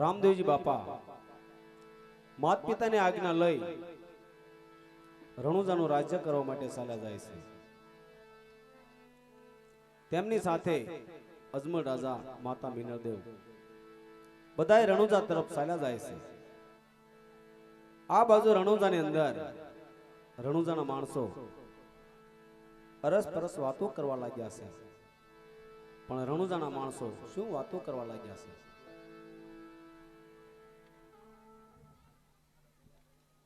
રામદેવજી બાપા માત પિતાની આજ્ઞા લઈ રણુજાનું રાજ્ય કરવા માટે ચાલ્યા જાય છે। તેમની સાથે અજમલ રાજા માતા મિનળદેવ બધાય રણુજા તરફ ચાલ્યા જાય છે। આ બાજુ રણુજાની અંદર રણુજાના માણસો અરસ પરસ વાતો કરવા લાગ્યા છે। પણ રણુજાના માણસો શું વાતો કરવા લાગ્યા છે?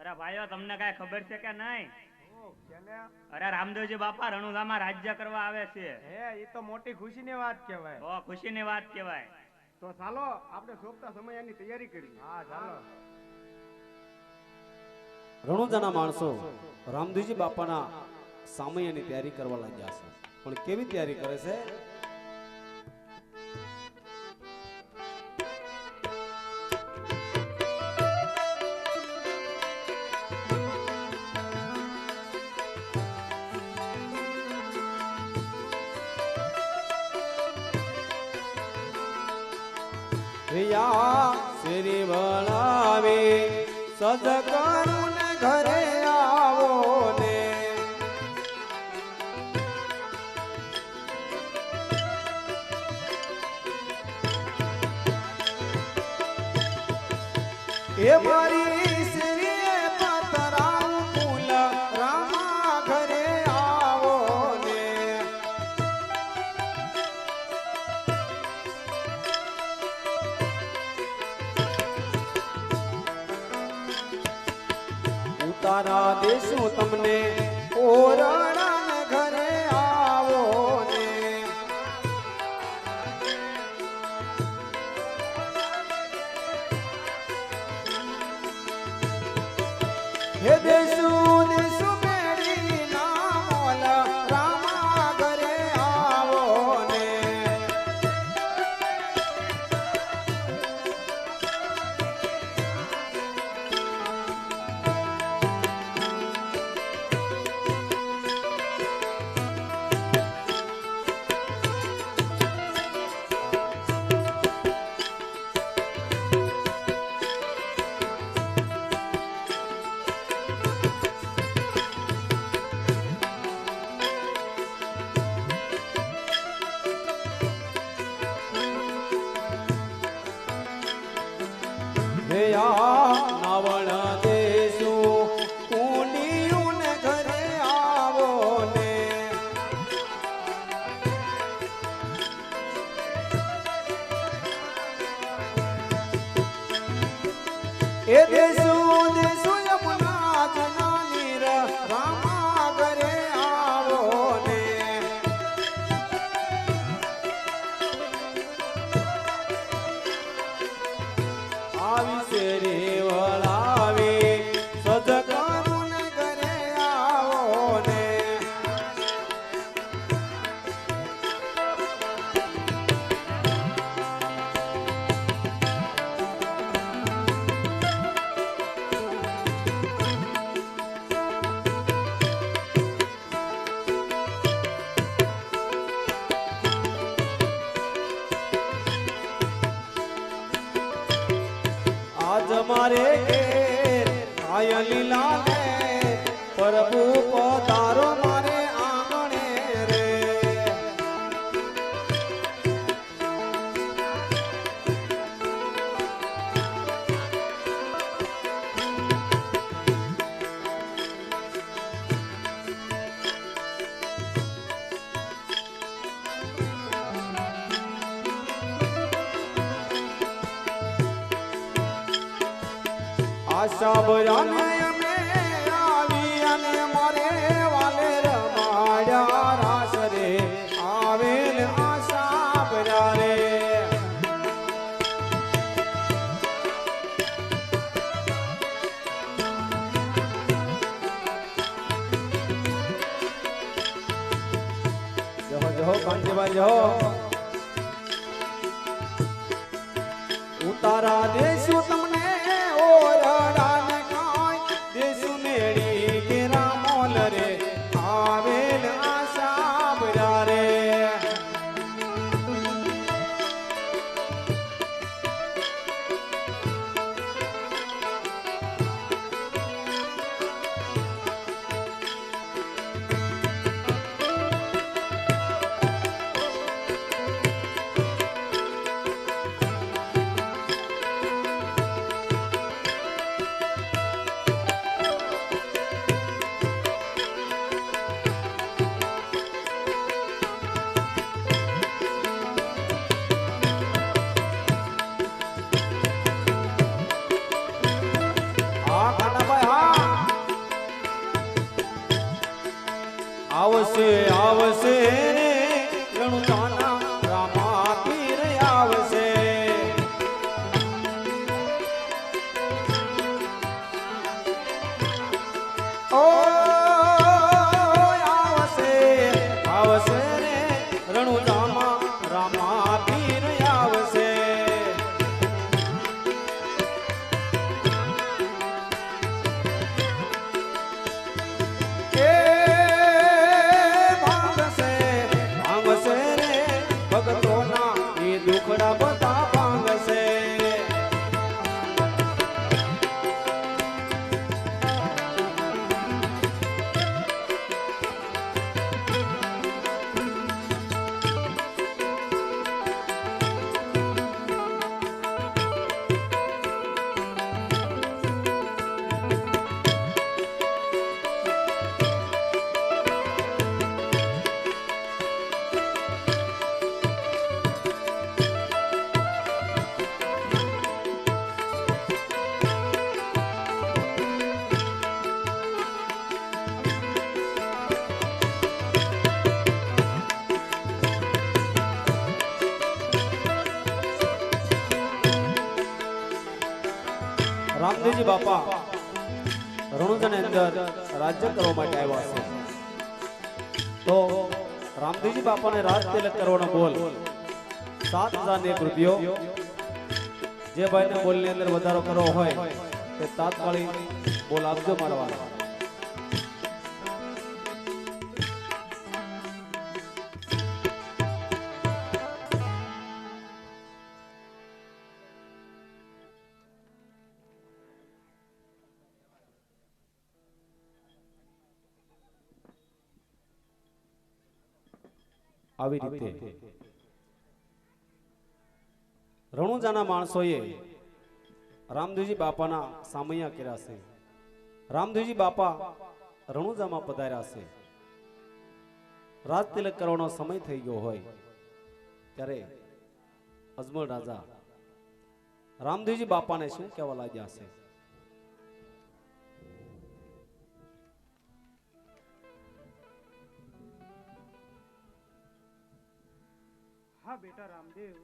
અરે ભાઈઓ, તમને કઈ ખબર છે કે નહીં? અરે રામદેવજી બાપા રણુજામાં રાજ્ય કરવા આવે છે। હે, એ તો મોટી ખુશીની વાત કહેવાય। ઓ, ખુશીની વાત કહેવાય। તો ચાલો આપણે સોંપતા સમયની તૈયારી કરી। હા ચાલો। રણુજાના માણસો રામદેવજી બાપાના સામૈયાની તૈયારી કરવા લાગ્યા છે। પણ કેવી તૈયારી કરે છે? શ્રી વળાવે સજ કરું ને ઘરે આવો ને એ મારી શ્રી પતરામ ફૂલ રામા ઘરે આવો ને તારા દેશું તમને ઓરણા ઘરે આવો ને હે દેશું દેશું મેરી ના મોલ રામા ઘરે આવો ને નાવણ દેશું કુંડિયું ને ઘરે આવો ને એ દેશું દેશું યમુના જનાની રામા ઘરે આવો ને આવી શેરે વળાવી સજ કરું ને ઘરે આવો ને આજ મારે ઘેર આય લીલા ને પ્રભુ પધારો મારે આંગણે રે આશા બરાને અમે આવી અને મારે વાલે રમાડ્યા રાસ રે આવેલ આશા બરા રે જહો જહો કાંજીબા જહો ઉતારા દેશું તમને ઓરડા ને કાંઈ દેશું મેળી કેરા મોલ રે આવેલ આશા બરા રે આવશે આવશે રે રણુજાના રામા પીર આવશે. ઓ આવશે આવશે રે રણુજામાં રામા પીર આવશે. એ ભાંગશે ભાંગશે રે ભગતોના એ દુખડા બધા ભાંગશે. રામદેવજી બાપા રણુજાની અંદર રાજ્ય કરવા માટે આવ્યા છે. તો રામદેવજી બાપાને રાજ તિલક કરવાનો બોલ 7,001 રૂપિયો. જે ભાઈને બોલની અંદર વધારો કરવો હોય તે તાત્કાલિક બોલ આપજો મારવાનો. આવી રીતે રણુજાના માણસોએ રામદેવજી બાપાના સામૈયા કર્યા છે. રામદેવજી બાપા રણુજામાં પધાર્યા છે. રાજ તિલક કરવાનો સમય થઈ ગયો હોય ત્યારે અજમલ રાજા રામદેવજી બાપાને શું કહેવા લાગ્યા છે? હા બેટા રામદેવ,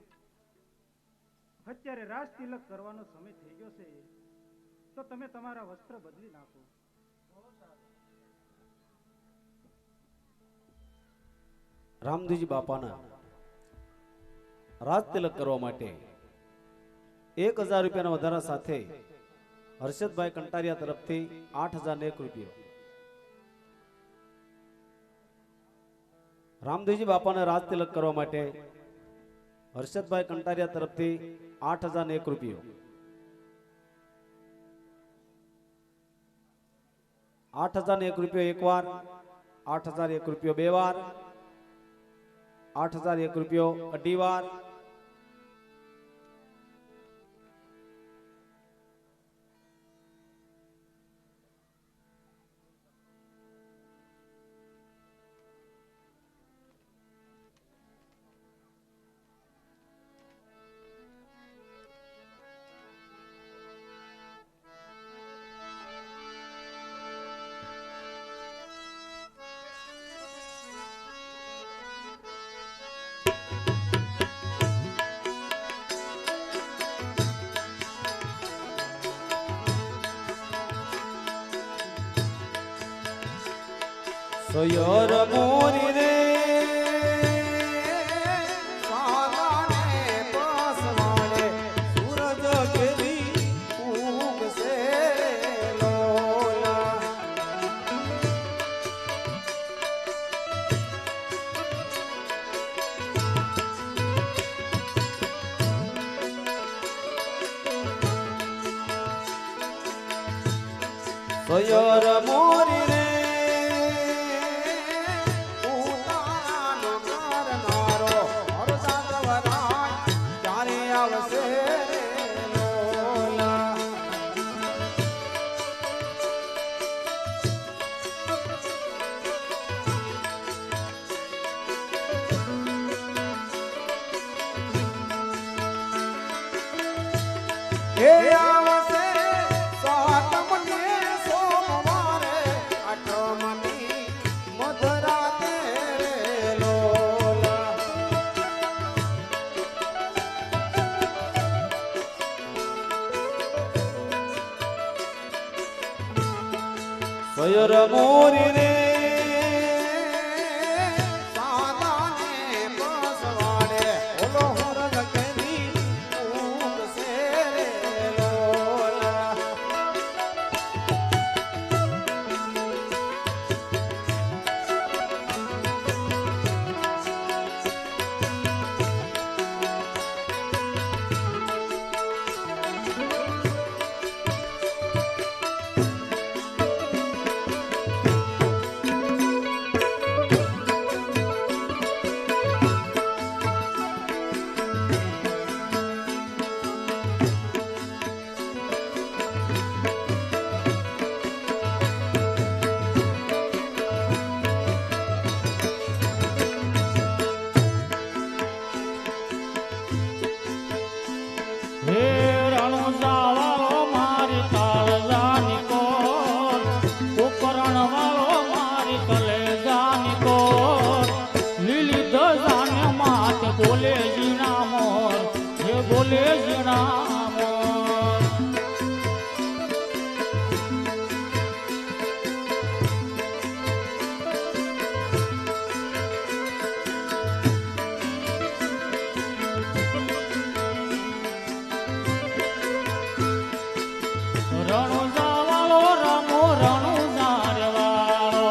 અત્યારે રાજ તિલક કરવાનો સમય થઈ ગયો છે, તો તમે તમારા વસ્ત્ર બદલી નાખો. રામદેવજી બાપાના રાજ તિલક કરવા માટે 1,000 રૂપિયાના વધારા સાથે હર્ષદભાઈ કંટારિયા તરફથી 8,001 રૂપિયો. રામદેવજી બાપાને રાજ તિલક કરવા માટે હર્ષદભાઈ કંટારિયા તરફથી 8,001 રૂપિયો. 8,001 રૂપિયો એક વાર, 8,001 રૂપિયો બે વાર, 8,001 રૂપિયો અઢી વાર, સોયર મોરી રે સાલાને પાસવાને સૂરજ કેવી ઊગશે લોલા. સોયર મોરી રે હે આવશે સાતમને સોમવારે આઠમની મધરાત મયુર મોરી રે સાદાને બસવાડે ઓલો હોરગ કેરી ઊંઘ સે રે લોલા. હે રણુજાવાળો મારી કાળજાની કોર, ઉપરણવાળો મારી કલેજાની કોર, લીલી ધજાને માથે બોલે ઝીણા મોર, હે બોલે ઝીણા મોર. રણુજાવાળો રામો રણુજારવાળો,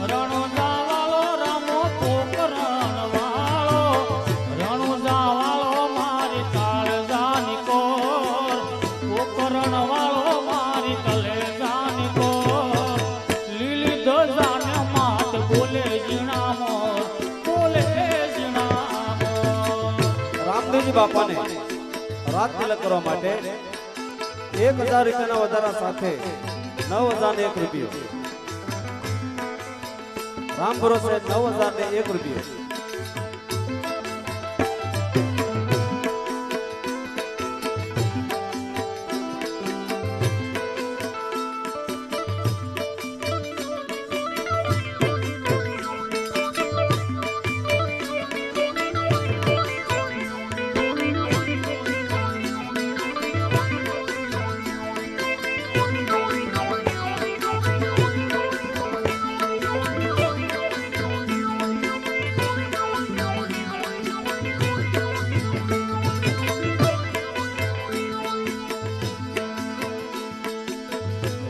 રણુજાવાળો રામો પોકરણવાળો, રણુજાવાળો મારી કાળજાની કોર, પોકરણવાળો મારી કલેજાની કોર, લીલી ધજાને માથે બોલે ઝીણા મોર, બોલે ઝીણા મોર. રામદેવજી બાપાને રાત તિલક કરવા માટે 1000 રૂપિયાના વધારા સાથે 9001 રૂપિયો. રામ ભરોસે 9001 રૂપિયો.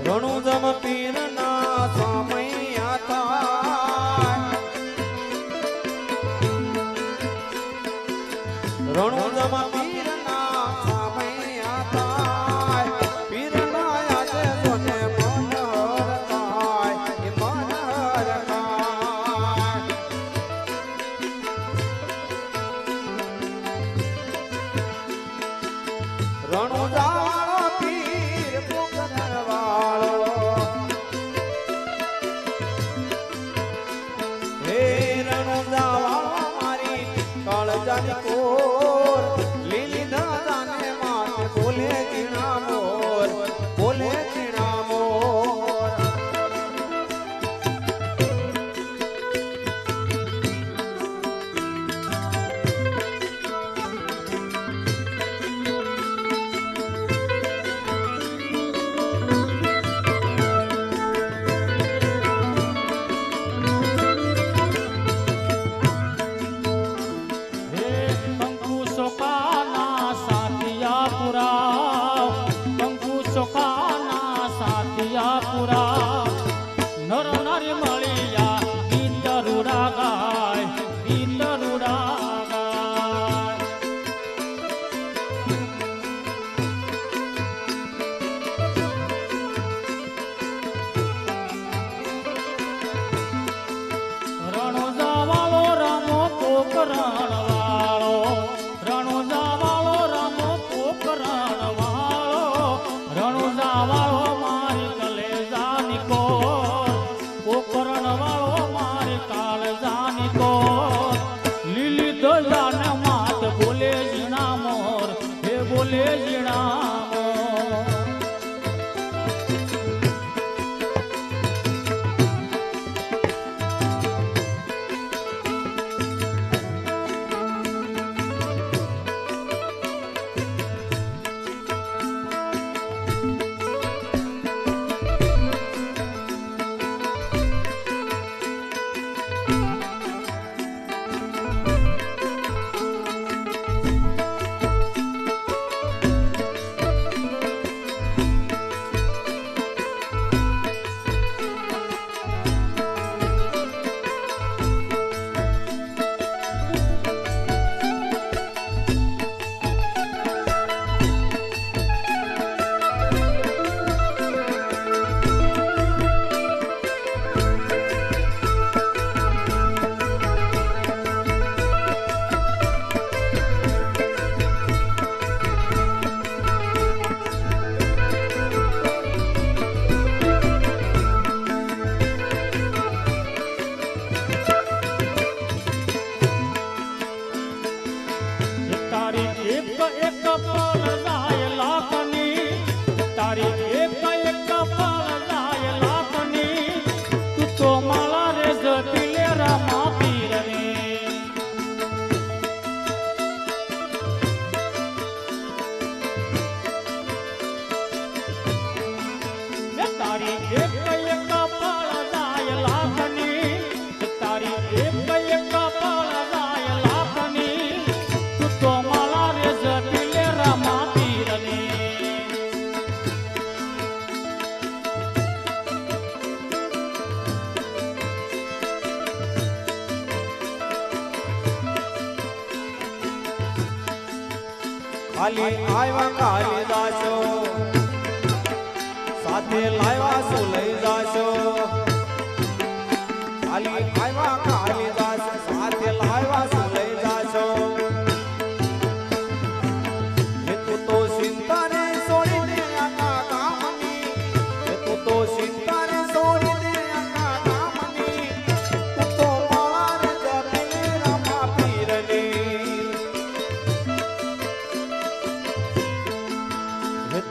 રણુજમ પીરના સમયા થાય, રણુજમ પીરના સમયા થાય, પીરના આજે સોને મનહર થાય, એ મનહર થાય. રણુજાવાળો પીર પોકરણવાળો, હે રણુજાવાળો મારી કાળજાની કોર, લીલી ધજાને માથે બોલે ઝીણા મોર, બોલે ઝીણા મોર. હે કંકુ ચોખાના સાથિયા પુરાવ, કંકુ ચોખાના સાથિયા પુરાવ, નર નારી મળ્યા ગીત રૂડા ગાય, ગીત રૂડા ગાય. રણુજાવાળો રામો પોકરણવાળો, રણુજાવાળો રામો પોકરણવાળો, રણુજાવાળો મારી કલેજાની કોર, પોકરણવાળો મારી કાળજાની કોર, લીલી ધજાને માથે બોલે ઝીણા મોર, હે બોલે ઝીણા મોર. ખાલી આવ્યા ખાલી જાશો સાથે લાવ્યા શું લઈ જાશો ખાલી આવ્યા ખાલી જાશો સાથે લાવ્યા શું લઈ જાશો તું તો ચિંતા ને છોડી દે આખા કામની તું તો ચિંતા ને છોડી દે આખા કામની તું તો માળા રે જપીને રામા પીરની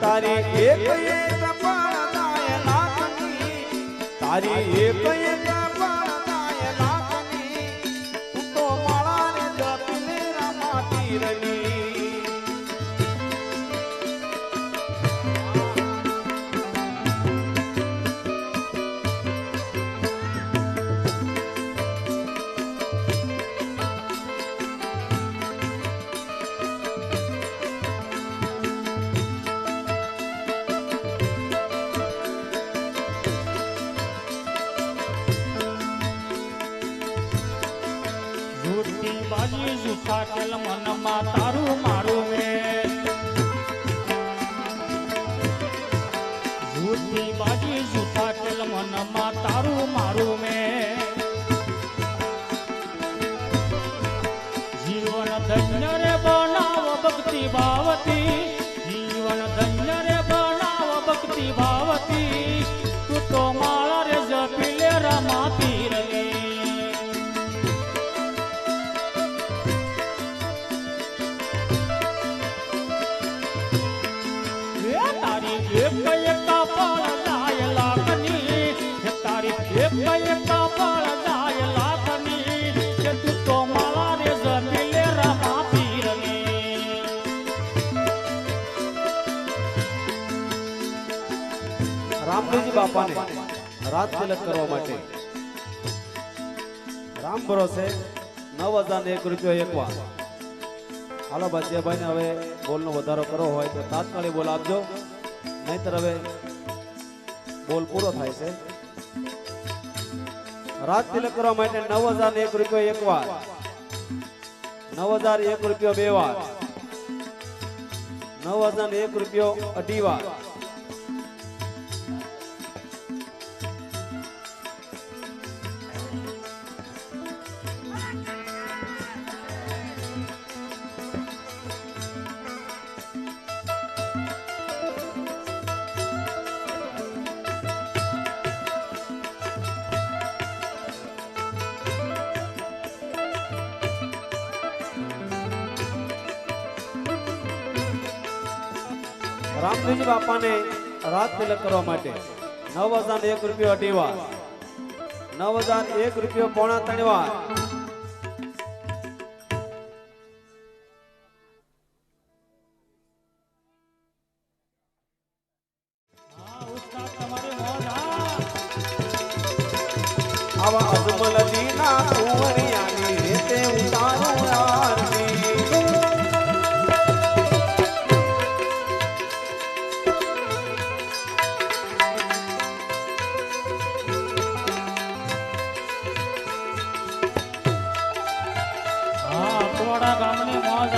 તારી એક એક પાળાય લાખની તારી એક એક પાળાય લાખની તું તો માળા રે જપીને રામા પીરની જૂઠી બાજી જૂઠા તેલ મનમાં તારું મારું મેં જૂઠી બાજી જૂઠા તેલ મનમાં તારું મારું મેં જીવન ધન્ય રે બનાવ ભક્તિ ભાવતી જીવન ધન્ય રે બનાવ ભક્તિ ભાવતી તું તો માળા રે જપી લે રામા પીરની તારી એક પાળ જાય લાખની તારી એક પાળ જાય લાખની કે તું તો માળા રે જપી લે રામા પીરની રામદેવજી બાપાને રાત તિલક કરવા માટે રામ ભરોસે 9,001 રૂપિયો એકવાર હાલો ભાઈ ને હવે બોલનો વધારો કરવો હોય તો તાત્કાલિક બોલ આપજો નહીતર હવે બોલ પૂરો થાય છે રાત તિલક કરવા માટે 9,001 રૂપિયો એકવાર 9,001 રૂપિયો બે વાર 9,001 રૂપિયો અઢી વાર રામદેવજી બાપાને રાત તિલક કરવા માટે 9,001 રૂપિયો અઢી વાર 9,001 રૂપિયો પોણા 3 વાર ઉસ્તાદ તમારી મોજ આવા અજમલજીના કુંવરિયાની રેતે ઉતારો આરતી કોડા ગામની મોજ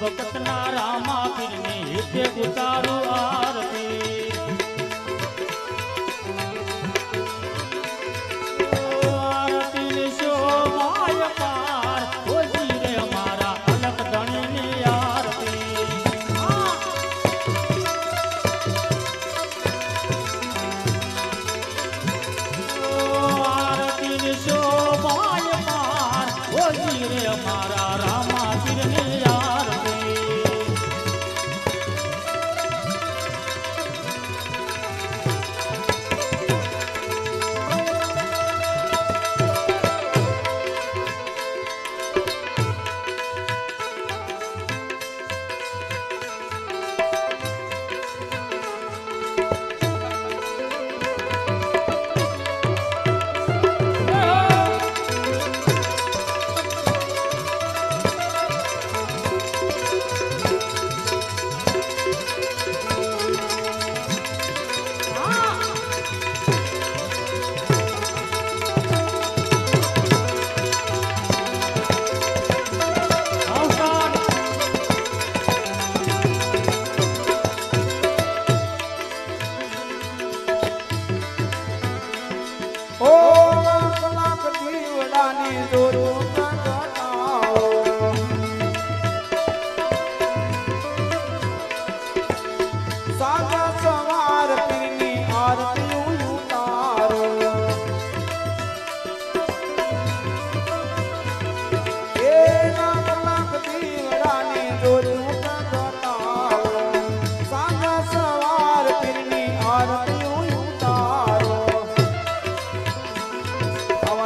ભક્તના રામા પીરની તે ઉતારું આરતી આરતી શોભાય પાર ઓજી રે અમારા અલગ ધણીની આરતી આરતી શોભાય પાર ઓજી રે અમારા રામા પીરની આરતી ઓ લાખ લાખ દીવડાની જોરું પ્રગટાવો સાગા સવાર પીરની આરતી ઉતારો એ લાખ લાખ દીવડાની જોરું પ્રગટાવો સાગા સવાર પીરની આરતી ઉતારો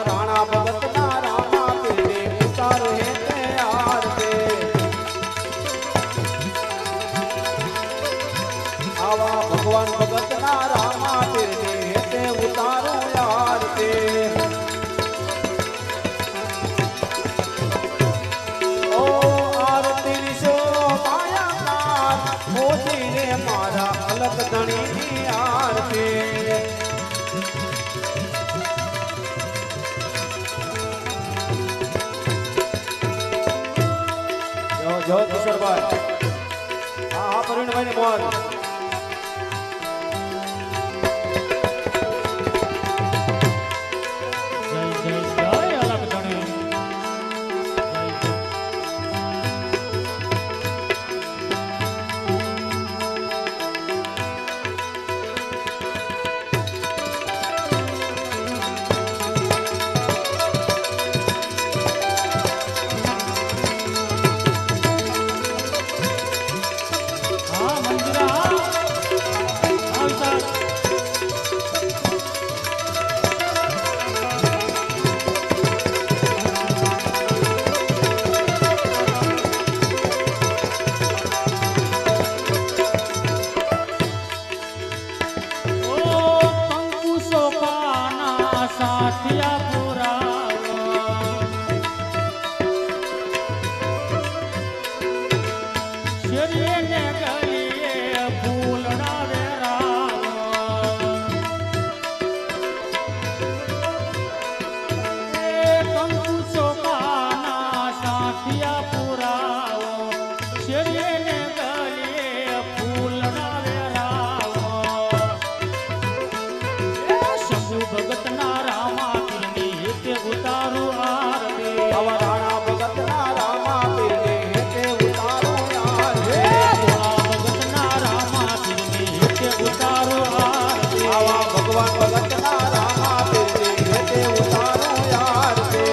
રાણા ભગત ના રામા પીરે ઉતારો હે તે આરતે આવા ભગવાન ભગત ના રામા પીરે હે તે ઉતારો આરતે ઓ આરતી શો માયા મોતી રે મારા અલગ ધણીની આરતી જો કિશોરભાઈ હા પ્રવીણભાઈ ને મોર જય જય જય અલગ ધણી હા મંદિરા આવતા ઓ કંકુ સોપાના સાઠિયા પુરાવા શરીરે ને ગલીએ ફૂલડા વેરાવા એ કંકુ સોપાના સાઠિયા પુરાવો શરીરે ને ગલીએ ફૂલડા વેરાવા શંભુ ભગત ના રામા પીરની તે ઉતારું આરતી આવા રાણા ભગત ના રામા પીરે હે તે ઉતારો આરતે ભોળા ભગત ના રામા પીરની તે ઉતારું આરતી આવા ભગવાન ભગત ના રામા પીરે હે તે ઉતારો આરતે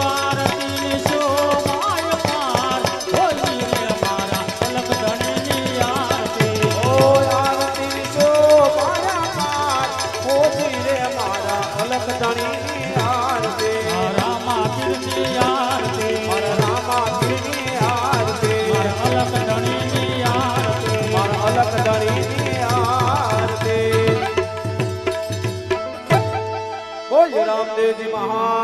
આરતી શોભાય પાર હોલી રે અમારા અલગ ધણીની આરતી ઓ આરતી શો માયા મોતી રે મારા અલગ ધણીની આરતે રામા પીરની આરતી મારા રામા પીરની આરતે મારા અલગ ધણીની આરતી મારા અલગ ધણીની આરતે બોલ રામદેવજી મહારાજ